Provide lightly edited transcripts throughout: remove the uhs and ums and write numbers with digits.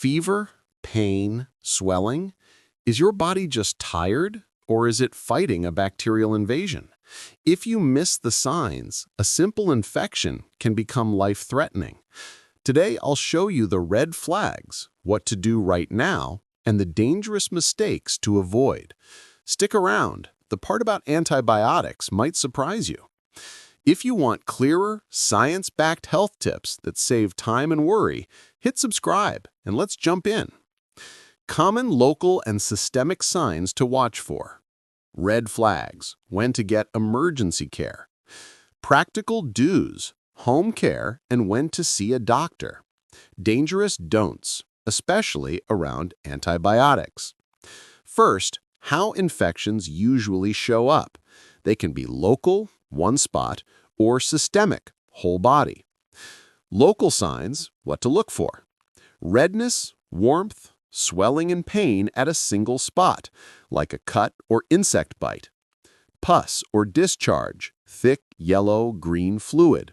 Fever, pain, swelling? Is your body just tired, or is it fighting a bacterial invasion? If you miss the signs, a simple infection can become life-threatening. Today, I'll show you the red flags, what to do right now, and the dangerous mistakes to avoid. Stick around. The part about antibiotics might surprise you. If you want clearer, science-backed health tips that save time and worry, hit subscribe and let's jump in. Common local and systemic signs to watch for. Red flags, when to get emergency care. Practical do's, home care and when to see a doctor. Dangerous don'ts, especially around antibiotics. First, how infections usually show up. They can be local, one spot, or systemic, whole body. Local signs, what to look for. Redness, warmth, swelling and pain at a single spot, like a cut or insect bite. Pus or discharge, thick yellow, green fluid.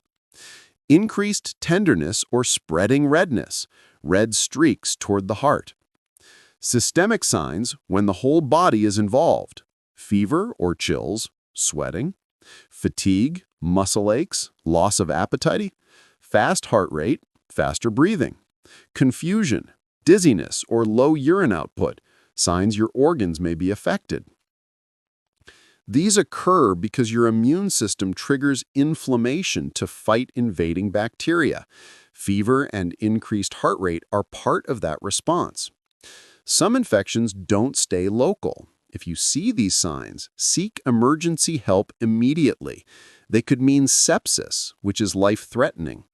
Increased tenderness or spreading redness, red streaks toward the heart. Systemic signs when the whole body is involved. Fever or chills, sweating. Fatigue, muscle aches, loss of appetite. Fast heart rate, faster breathing. Confusion, dizziness, or low urine output, signs your organs may be affected. These occur because your immune system triggers inflammation to fight invading bacteria. Fever and increased heart rate are part of that response. Some infections don't stay local. If you see these signs, seek emergency help immediately. They could mean sepsis, which is life-threatening.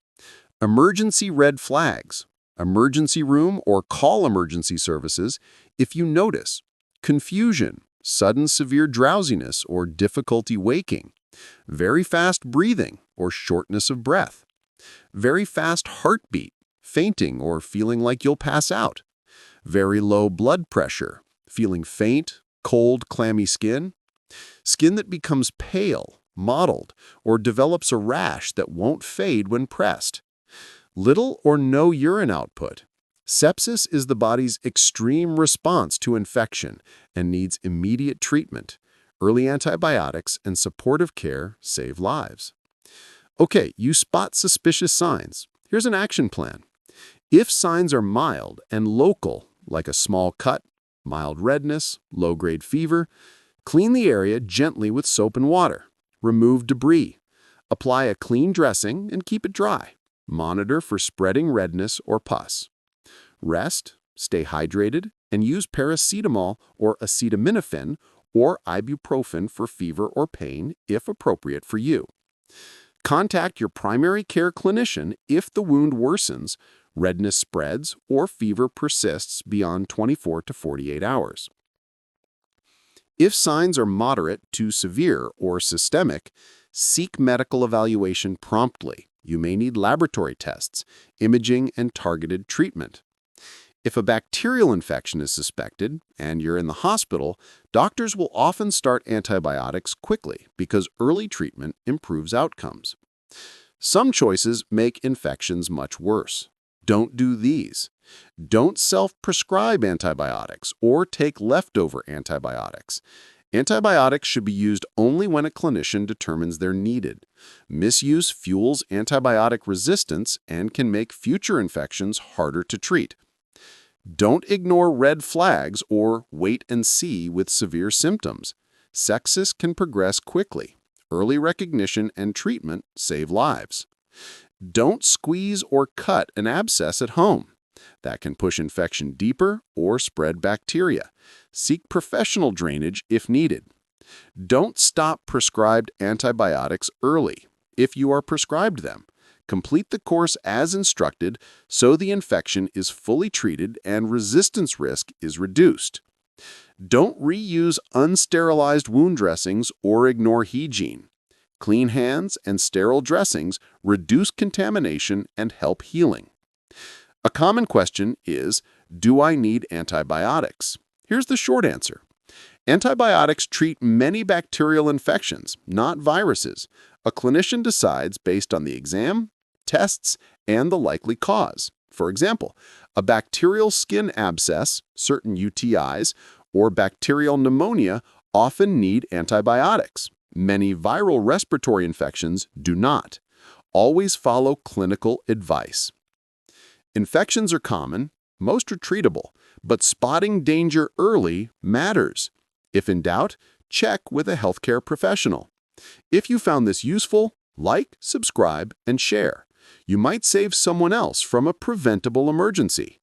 Emergency red flags. Emergency room or call emergency services if you notice confusion, sudden severe drowsiness or difficulty waking, very fast breathing or shortness of breath, very fast heartbeat, fainting or feeling like you'll pass out, very low blood pressure, feeling faint, cold, clammy skin, skin that becomes pale, mottled, or develops a rash that won't fade when pressed. Little or no urine output. Sepsis is the body's extreme response to infection and needs immediate treatment. Early antibiotics and supportive care save lives. Okay, you spot suspicious signs. Here's an action plan. If signs are mild and local, like a small cut, mild redness, low-grade fever, clean the area gently with soap and water. Remove debris. Apply a clean dressing and keep it dry. Monitor for spreading redness or pus. Rest, stay hydrated, and use paracetamol or acetaminophen or ibuprofen for fever or pain if appropriate for you. Contact your primary care clinician if the wound worsens, redness spreads, or fever persists beyond 24 to 48 hours. If signs are moderate to severe or systemic, seek medical evaluation promptly. You may need laboratory tests, imaging, and targeted treatment. If a bacterial infection is suspected and you're in the hospital, doctors will often start antibiotics quickly because early treatment improves outcomes. Some choices make infections much worse. Don't do these. Don't self-prescribe antibiotics or take leftover antibiotics. Antibiotics should be used only when a clinician determines they're needed. Misuse fuels antibiotic resistance and can make future infections harder to treat. Don't ignore red flags or wait and see with severe symptoms. Sepsis can progress quickly. Early recognition and treatment save lives. Don't squeeze or cut an abscess at home. That can push infection deeper or spread bacteria. Seek professional drainage if needed. Don't stop prescribed antibiotics early if you are prescribed them. Complete the course as instructed so the infection is fully treated and resistance risk is reduced. Don't reuse unsterilized wound dressings or ignore hygiene. Clean hands and sterile dressings reduce contamination and help healing. A common question is, do I need antibiotics? Here's the short answer. Antibiotics treat many bacterial infections, not viruses. A clinician decides based on the exam, tests, and the likely cause. For example, a bacterial skin abscess, certain UTIs, or bacterial pneumonia often need antibiotics. Many viral respiratory infections do not. Always follow clinical advice. Infections are common, most are treatable, but spotting danger early matters. If in doubt, check with a healthcare professional. If you found this useful, like, subscribe, and share. You might save someone else from a preventable emergency.